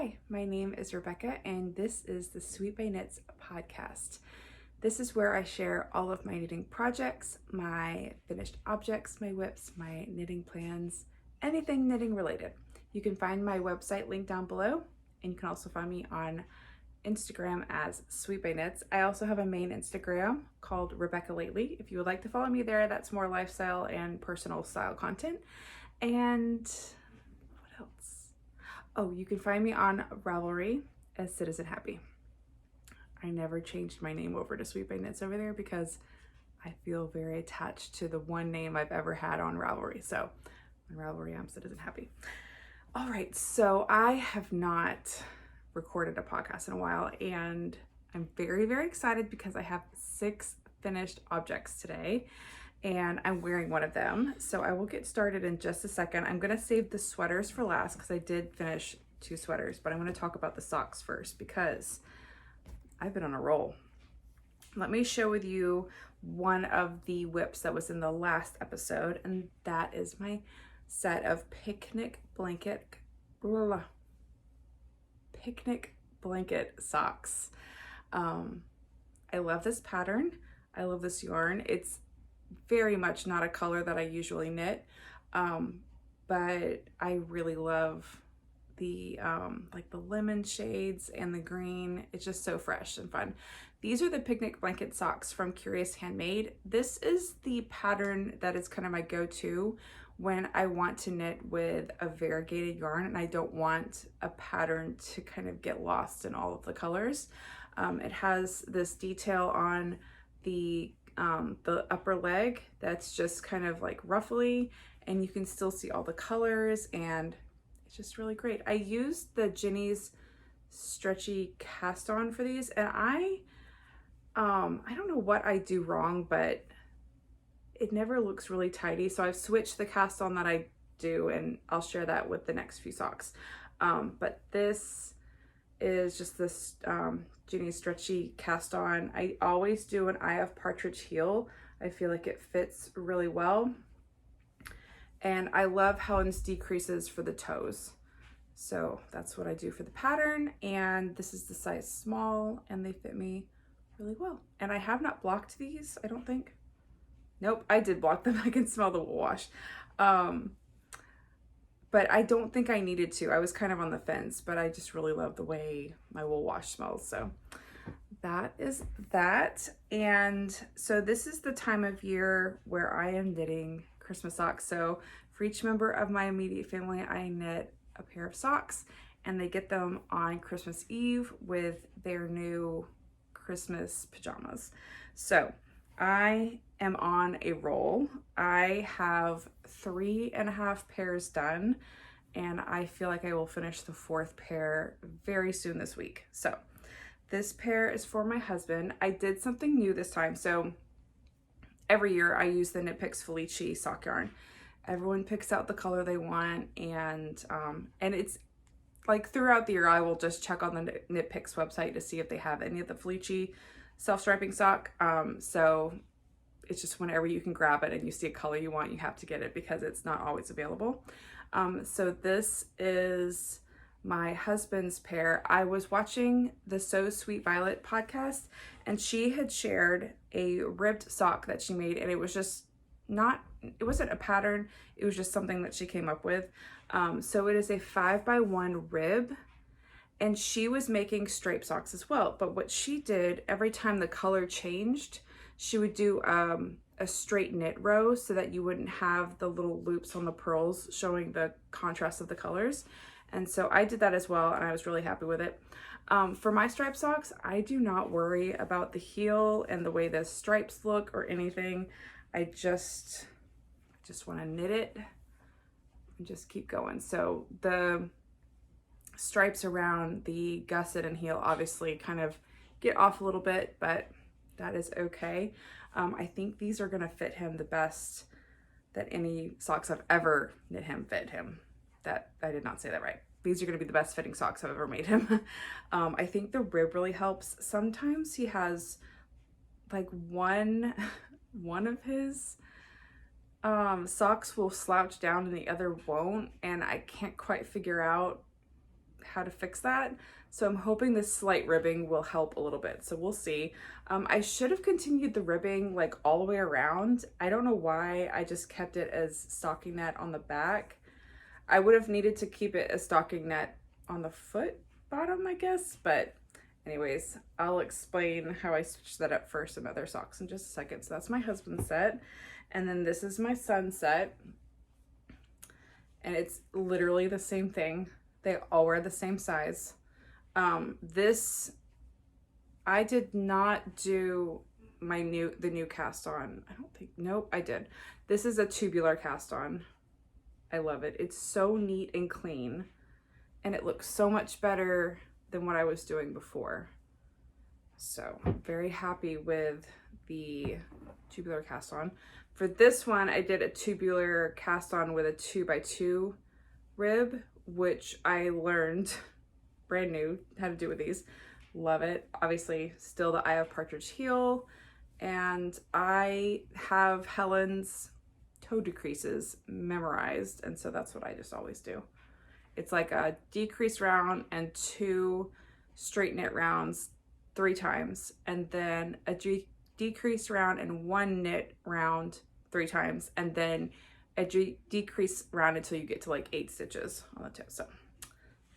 Hi, my name is Rebecca and this is the Sweetbay Knits podcast. This is where I share all of my knitting projects, my finished objects, my whips, my knitting plans, anything knitting related. You can find my website linked down below, and you can also find me on Instagram as Sweetbay Knits. I also have a main Instagram called Rebecca Lately. If you would like to follow me there, that's more lifestyle and personal style content. And what else? Oh, you can find me on Ravelry as Citizenhappy. I never changed my name over to Sweetbay Knits over there because I feel very attached to the one name I've ever had on Ravelry. So on Ravelry, I'm Citizenhappy. All right, so I have not recorded a podcast in a while, and I'm very, very excited because I have 6 finished objects today, and I'm wearing one of them. So I will get started in just a second. I'm gonna save the sweaters for last because I did finish 2 sweaters, but I'm gonna talk about the socks first because I've been on a roll. Let me share with you one of the whips that was in the last episode, and that is my set of picnic blanket socks. I love this pattern. I love this yarn. It's very much not a color that I usually knit, but I really love the like the lemon shades and the green. It's just so fresh and fun. These are the picnic blanket socks from Curious Handmade. This is the pattern that is kind of my go-to when I want to knit with a variegated yarn and I don't want a pattern to kind of get lost in all of the colors. It has this detail on the upper leg that's just kind of like ruffly, and you can still see all the colors, and it's just really great. I used the Jenny's stretchy cast on for these, and I don't know what I do wrong, but it never looks really tidy. So I've switched the cast on that I do, and I'll share that with the next few socks. But this is just this Jenny's stretchy cast on. I always do an Eye of Partridge heel. I feel like it fits really well. And I love how it decreases for the toes. So that's what I do for the pattern. And this is the size small, and they fit me really well. And I have not blocked these, I don't think. Nope, I did block them. I can smell the wool wash. But I don't think I needed to. I was kind of on the fence, but I just really love the way my wool wash smells. So that is that. And so this is the time of year where I am knitting Christmas socks. So for each member of my immediate family, I knit a pair of socks, and they get them on Christmas Eve with their new Christmas pajamas. So I am on a roll. I have 3.5 pairs done, and I feel like I will finish the 4th pair very soon this week. So this pair is for my husband. I did something new this time. So every year I use the Knit Picks Felici sock yarn. Everyone picks out the color they want, and it's like throughout the year I will just check on the Knit Picks website to see if they have any of the Felici self-striping sock. So it's just whenever you can grab it and you see a color you want, you have to get it because it's not always available. So this is my husband's pair. I was watching the So Sweet Violet podcast, and she had shared a ribbed sock that she made, and it was just it wasn't a pattern, it was just something that she came up with. So it is a 5x1 rib, and she was making stripe socks as well. But what she did, every time the color changed, she would do a straight knit row so that you wouldn't have the little loops on the pearls showing the contrast of the colors. And so I did that as well, and I was really happy with it. For my stripe socks, I do not worry about the heel and the way the stripes look or anything. I just want to knit it and just keep going. So the stripes around the gusset and heel obviously kind of get off a little bit, but that is okay. I think these are gonna fit him the best that any socks I've ever knit him fit him. That I did not say that right. These are gonna be the best fitting socks I've ever made him. I think the rib really helps. Sometimes he has like one of his socks will slouch down and the other won't, and I can't quite figure out how to fix that. So I'm hoping this slight ribbing will help a little bit. So we'll see. I should have continued the ribbing like all the way around. I don't know why I just kept it as stocking net on the back. I would have needed to keep it as stocking net on the foot bottom, I guess. But anyways, I'll explain how I switched that up for some other socks in just a second. So that's my husband's set. And then this is my son's set. And it's literally the same thing. They all wear the same size. This, I did not do the new cast on. I don't think, nope, I did. This is a tubular cast on. I love it. It's so neat and clean, and it looks so much better than what I was doing before. So I'm very happy with the tubular cast on. For this one, I did a tubular cast on with a 2x2 rib, which I learned brand new how to do with these. Love it. Obviously still the Eye of Partridge heel, and I have Helen's toe decreases memorized, and so that's what I just always do. It's like a decrease round and 2 straight knit rounds 3 times, and then a decrease round and 1 knit round 3 times, and then a decrease round until you get to like 8 stitches on the toe. So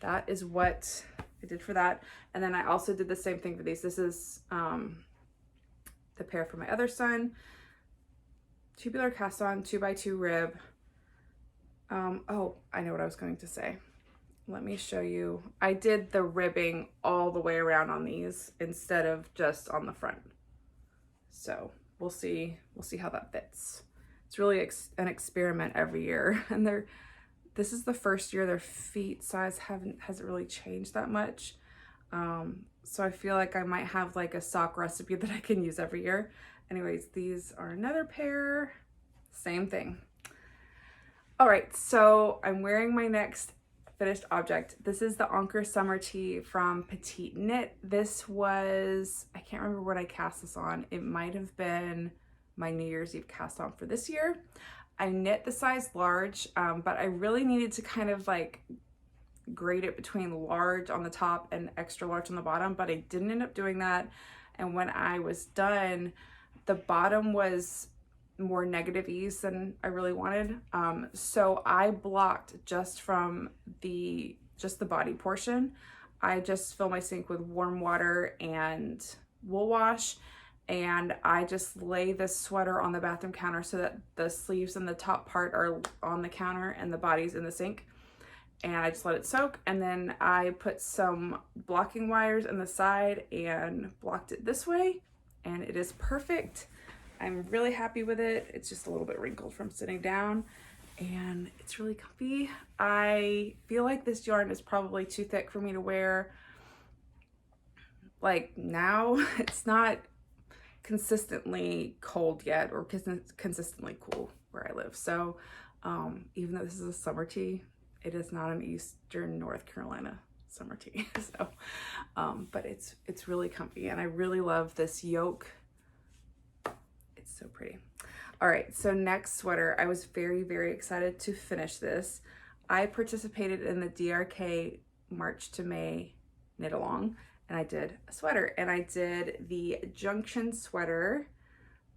that is what I did for that. And then I also did the same thing for these. This is the pair for my other son. Tubular cast on, 2x2 rib. Oh, I know what I was going to say. Let me show you. I did the ribbing all the way around on these instead of just on the front. So we'll see how that fits. It's really an experiment every year, and this is the first year their feet size hasn't really changed that much. So I feel like I might have like a sock recipe that I can use every year. Anyways, these are another pair, same thing. All right, so I'm wearing my next finished object. This is the Anker summer tee from Petite Knit. This was, I can't remember what I cast this on. It might have been my New Year's Eve cast on for this year. I knit the size large, but I really needed to kind of like grade it between large on the top and extra large on the bottom, but I didn't end up doing that. And when I was done, the bottom was more negative ease than I really wanted. So I blocked just from the body portion. I just fill my sink with warm water and wool wash, and I just lay this sweater on the bathroom counter so that the sleeves and the top part are on the counter and the body's in the sink. And I just let it soak, and then I put some blocking wires in the side and blocked it this way, and it is perfect. I'm really happy with it. It's just a little bit wrinkled from sitting down, and it's really comfy. I feel like this yarn is probably too thick for me to wear like now. It's not consistently cold yet, or consistently cool where I live. So even though this is a summer tee, it is not an Eastern North Carolina summer tee. So but it's really comfy, and I really love this yoke. It's so pretty. All right, so next sweater. I was very, very excited to finish this. I participated in the DRK March to May knit along, and I did a sweater, and I did the Junction Sweater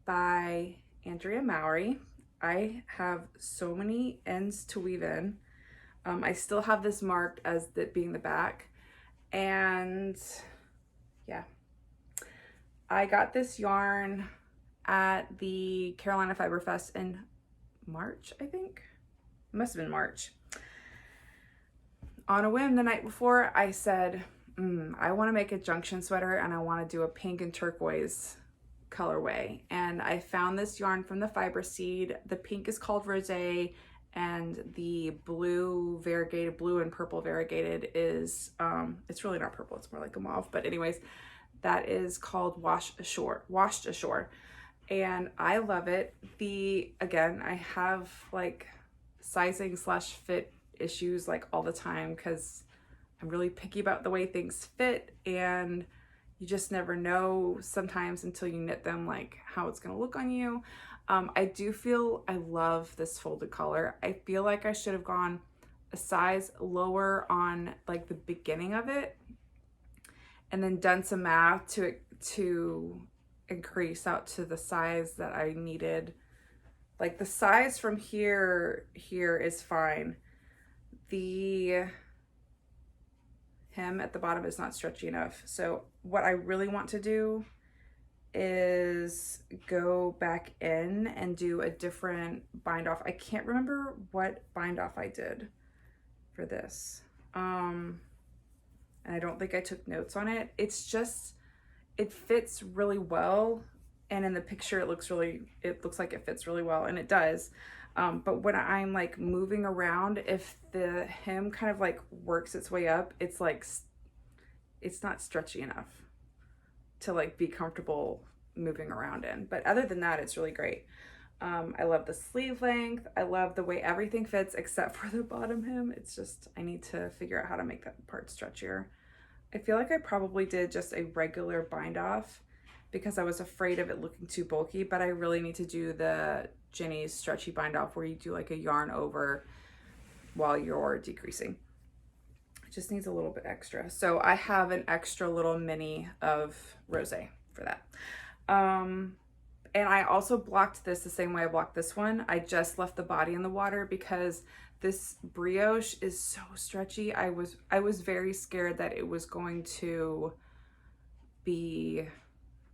by Andrea Mowry. I have so many ends to weave in. I still have this marked as being the back, and yeah, I got this yarn at the Carolina Fiber Fest in March, I think. It must have been March. On a whim the night before, I said, I want to make a Junction sweater, and I want to do a pink and turquoise colorway. And I found this yarn from the Fiber Seed. The pink is called Rose, and the blue variegated, blue and purple variegated is, it's really not purple, it's more like a mauve. But anyways, that is called Washed Ashore. And I love it. Again, I have like sizing / fit issues like all the time, because I'm really picky about the way things fit, and you just never know sometimes until you knit them like how it's gonna look on you. I do feel I love this folded collar. I feel like I should have gone a size lower on like the beginning of it, and then done some math to increase out to the size that I needed. Like the size from here is fine. The hem at the bottom is not stretchy enough. So what I really want to do is go back in and do a different bind off. I can't remember what bind off I did for this. And I don't think I took notes on it. It's just, it fits really well. And in the picture, it looks like it fits really well, and it does. But when I'm like moving around, if the hem kind of like works its way up, it's like, it's not stretchy enough to like be comfortable moving around in. But other than that, it's really great. I love the sleeve length. I love the way everything fits except for the bottom hem. It's just, I need to figure out how to make that part stretchier. I feel like I probably did just a regular bind off because I was afraid of it looking too bulky, but I really need to do the Jenny's stretchy bind off where you do like a yarn over while you're decreasing. It just needs a little bit extra. So I have an extra little mini of Rose for that. And I also blocked this the same way I blocked this one. I just left the body in the water because this brioche is so stretchy. I was very scared that it was going to be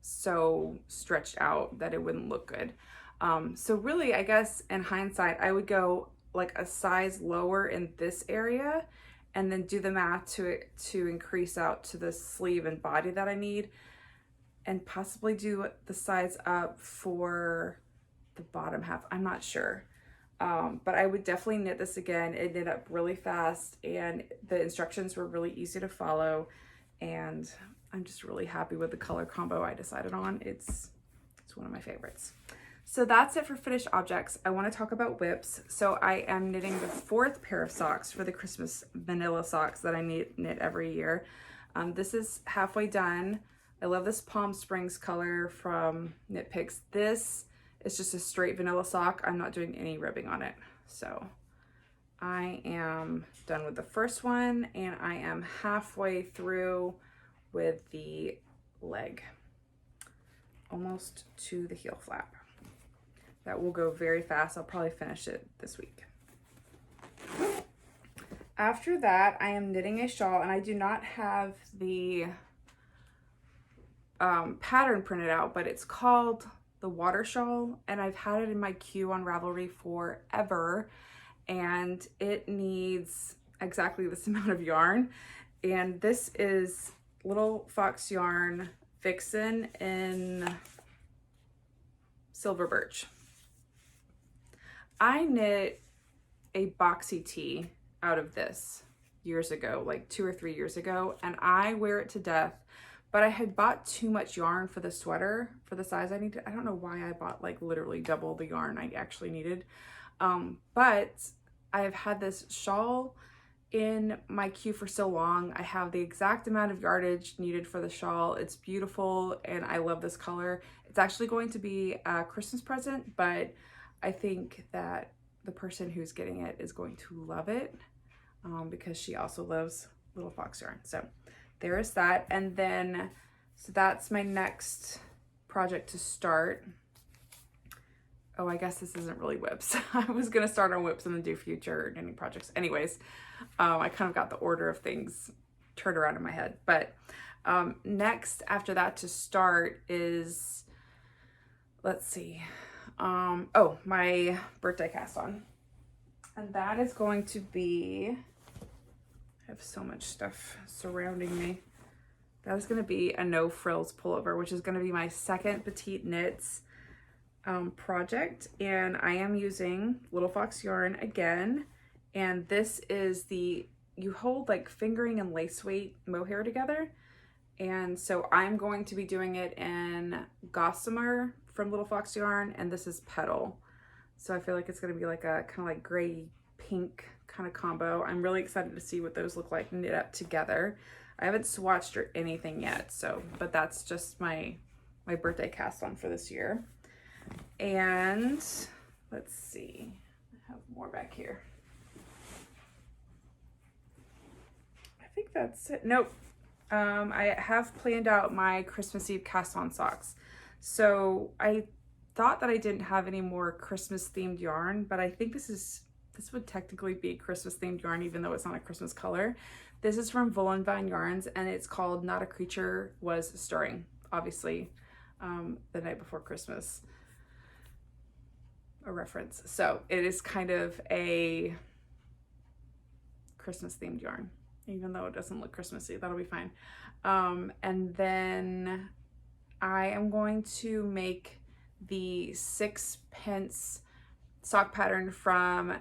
so stretched out that it wouldn't look good. So really, I guess in hindsight, I would go like a size lower in this area and then do the math to increase out to the sleeve and body that I need, and possibly do the size up for the bottom half. I'm not sure. But I would definitely knit this again. It knit up really fast and the instructions were really easy to follow. And I'm just really happy with the color combo I decided on. It's one of my favorites. So that's it for finished objects. I want to talk about whips. So I am knitting the 4th pair of socks for the Christmas vanilla socks that I knit every year. This is halfway done. I love this Palm Springs color from Knit Picks. This is just a straight vanilla sock. I'm not doing any ribbing on it. So I am done with the first one and I am halfway through with the leg, almost to the heel flap. That will go very fast. I'll probably finish it this week. After that, I am knitting a shawl, and I do not have the pattern printed out, but it's called the Water Shawl, and I've had it in my queue on Ravelry forever, and it needs exactly this amount of yarn. And this is Little Fox Yarn Vixen in Silver Birch. I knit a boxy tee out of this years ago, like 2 or 3 years ago, and I wear it to death. But I had bought too much yarn for the sweater for the size I needed. I don't know why I bought like literally double the yarn I actually needed. But I have had this shawl in my queue for so long. I have the exact amount of yardage needed for the shawl. It's beautiful and I love this color. It's actually going to be a Christmas present, but I think that the person who's getting it is going to love it because she also loves Little Fox Yarn. So there is that. And then, so that's my next project to start. Oh, I guess this isn't really whips. I was gonna start on whips and then do future knitting projects. Anyways, I kind of got the order of things turned around in my head. But next after that to start is, let's see, oh, my birthday cast on. And that is going to be, I have so much stuff surrounding me. That is going to be a no frills pullover, which is going to be my second Petite Knits project. And I am using Little Fox yarn again. And this is the, you hold like fingering and lace weight mohair together. And so I'm going to be doing it in Gossamer from Little Fox yarn. And this is Petal. So I feel like it's going to be like a kind of like gray pink kind of combo. I'm really excited to see what those look like knit up together. I haven't swatched or anything yet, so, but that's just my birthday cast on for this year. And let's see, I have more back here. think that's it. Nope. I have planned out my Christmas Eve cast on socks. So I thought that I didn't have any more Christmas themed yarn, but I think this would technically be Christmas themed yarn, even though it's not a Christmas color. This is from Voolenvine Yarns, and it's called Not a Creature Was Stirring. Obviously, the night before Christmas, a reference. So it is kind of a Christmas themed yarn, even though it doesn't look Christmassy. That'll be fine. And then I am going to make the 6-pence sock pattern from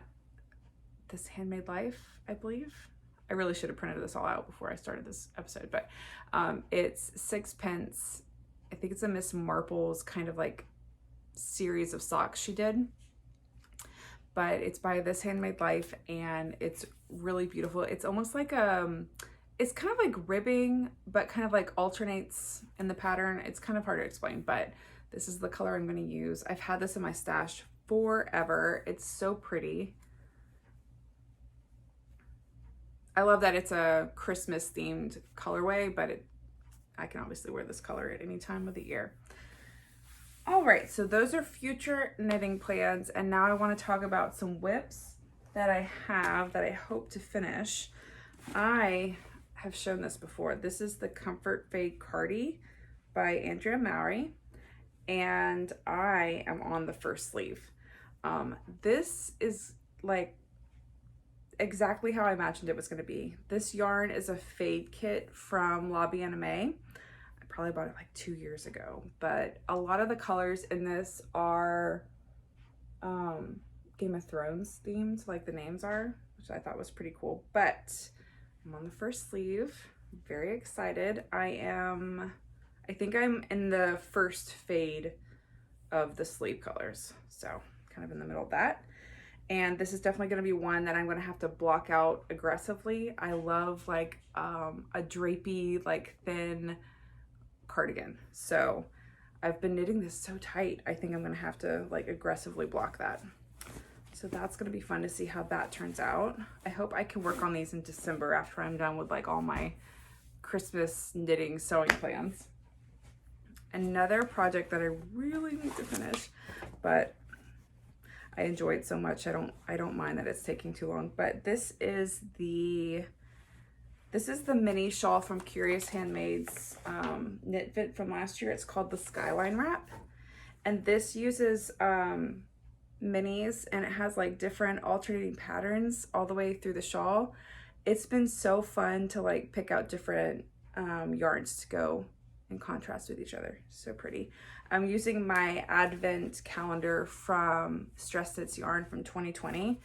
This Handmade Life, I believe. I really should have printed this all out before I started this episode, but it's 6-pence. I think it's a Miss Marple's kind of like series of socks she did, but it's by This Handmade Life, and it's really beautiful. It's almost like it's kind of like ribbing, but kind of like alternates in the pattern. It's kind of hard to explain, but this is the color I'm going to use. I've had this in my stash forever. It's so pretty. I love that it's a Christmas themed colorway, but I can obviously wear this color at any time of the year. All right, so those are future knitting plans, and now I want to talk about some whips that I have that I hope to finish. I have shown this before. This is the Comfort Fade Cardi by Andrea Mowry, and I am on the first sleeve. This is like exactly how I imagined it was going to be. This yarn is a fade kit from La Bien-Aimée. I probably bought it like 2 years ago, but a lot of the colors in this are Game of Thrones themed, like the names are, which I thought was pretty cool. But I'm on the first sleeve, very excited. I think I'm in the first fade of the sleeve colors, so kind of in the middle of that. And this is definitely going to be one that I'm going to have to block out aggressively. I love like a drapey, like thin cardigan. So I've been knitting this so tight. I think I'm going to have to like aggressively block that. So that's going to be fun to see how that turns out. I hope I can work on these in December after I'm done with like all my Christmas knitting sewing plans. Another project that I really need to finish, but I enjoy it so much. I don't mind that it's taking too long, but this is the mini shawl from Curious Handmade's knit fit from last year. It's called the Skyline Wrap, and this uses minis, and it has like different alternating patterns all the way through the shawl. It's been so fun to like pick out different yarns to go in contrast with each other. So pretty. I'm using my advent calendar from Stress Knits yarn from 2020.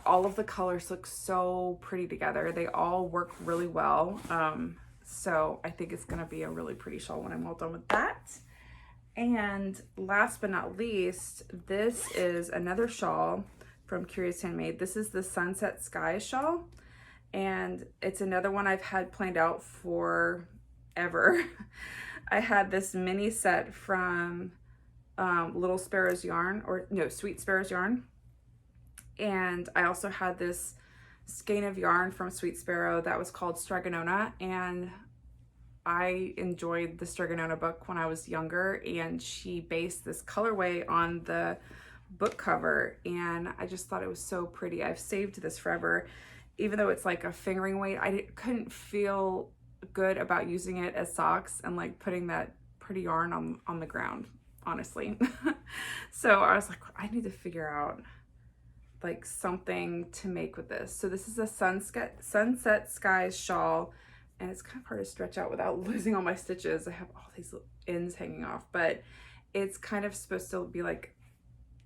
All of the colors look so pretty together. They all work really well. So I think it's gonna be a really pretty shawl when I'm all done with that. And last but not least, this is another shawl from Curious Handmade. This is the Sunset Skies Shawl, and it's another one I've had planned out for ever. I had this mini set from Little Sparrow's Yarn, or no, Sweet Sparrow's Yarn. And I also had this skein of yarn from Sweet Sparrow that was called Strega Nona, and I enjoyed the Strega Nona book when I was younger, and she based this colorway on the book cover, and I just thought it was so pretty. I've saved this forever. Even though it's like a fingering weight, I couldn't feel good about using it as socks and like putting that pretty yarn on the ground, honestly. So I was like, I need to figure out like something to make with this. So this is a Sunset Skies shawl, and it's kind of hard to stretch out without losing all my stitches. I have all these ends hanging off, but it's kind of supposed to be like,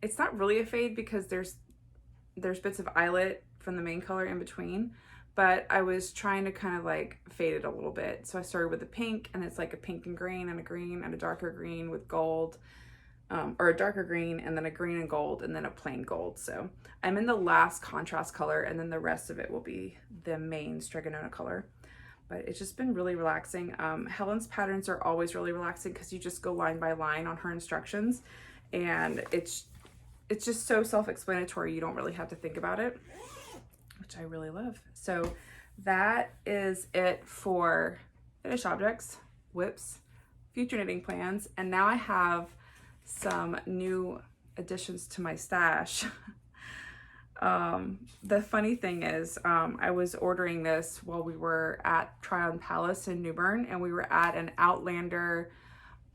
it's not really a fade because there's bits of eyelet from the main color in between, but I was trying to kind of like fade it a little bit. So I started with a pink, and it's like a pink and green and a green and a darker green with gold, or a darker green and then a green and gold and then a plain gold. So I'm in the last contrast color, and then the rest of it will be the main Strega Nona color. But it's just been really relaxing. Helen's patterns are always really relaxing because you just go line by line on her instructions, and it's just so self-explanatory. You don't really have to think about it, which I really love. So that is it for finished objects, whips, future knitting plans, and now I have some new additions to my stash. The funny thing is, I was ordering this while we were at Tryon Palace in New Bern, and we were at an Outlander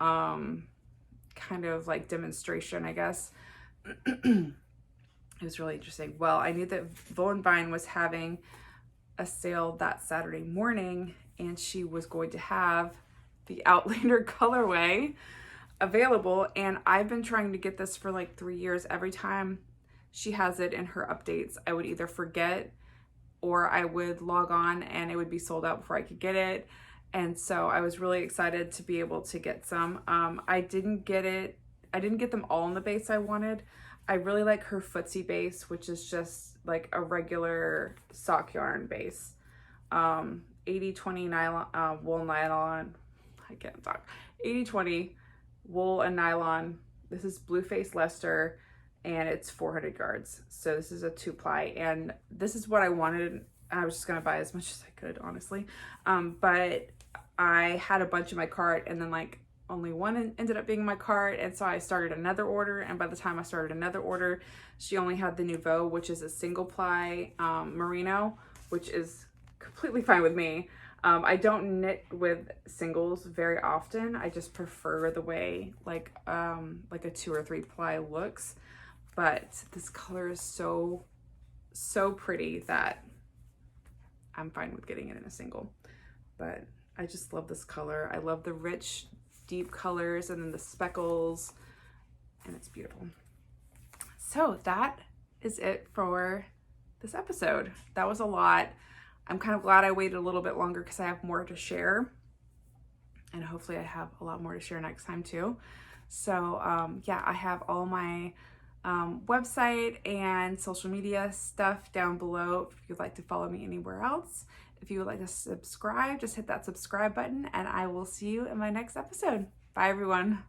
kind of like demonstration, I guess. It was really interesting. Well, I knew that Voolenvine was having a sale that Saturday morning, and she was going to have the Outlander colorway available, and I've been trying to get this for like 3 years. Every time she has it in her updates, I would either forget or I would log on and it would be sold out before I could get it. And so I was really excited to be able to get some. I didn't get them all in the base I wanted. I really like her footsie base, which is just like a regular sock yarn base. 80-20 nylon, wool nylon, I can't talk. 80-20 wool and nylon. This is Blueface Leicester, and it's 400 yards. So this is a 2-ply, and this is what I wanted. I was just gonna buy as much as I could, honestly. But I had a bunch in my cart, and then like only one ended up being in my cart, and so I started another order, and by the time I started another order, she only had the Nouveau, which is a single ply merino, which is completely fine with me. I don't knit with singles very often. I just prefer the way like a 2 or 3 ply looks, but this color is so pretty that I'm fine with getting it in a single. But I just love this color. I love the rich, deep colors and then the speckles, and it's beautiful. So that is it for this episode. That was a lot. I'm kind of glad I waited a little bit longer because I have more to share, and hopefully I have a lot more to share next time too. So yeah, I have all my website and social media stuff down below if you'd like to follow me anywhere else. If you would like to subscribe, just hit that subscribe button, and I will see you in my next episode. Bye, everyone.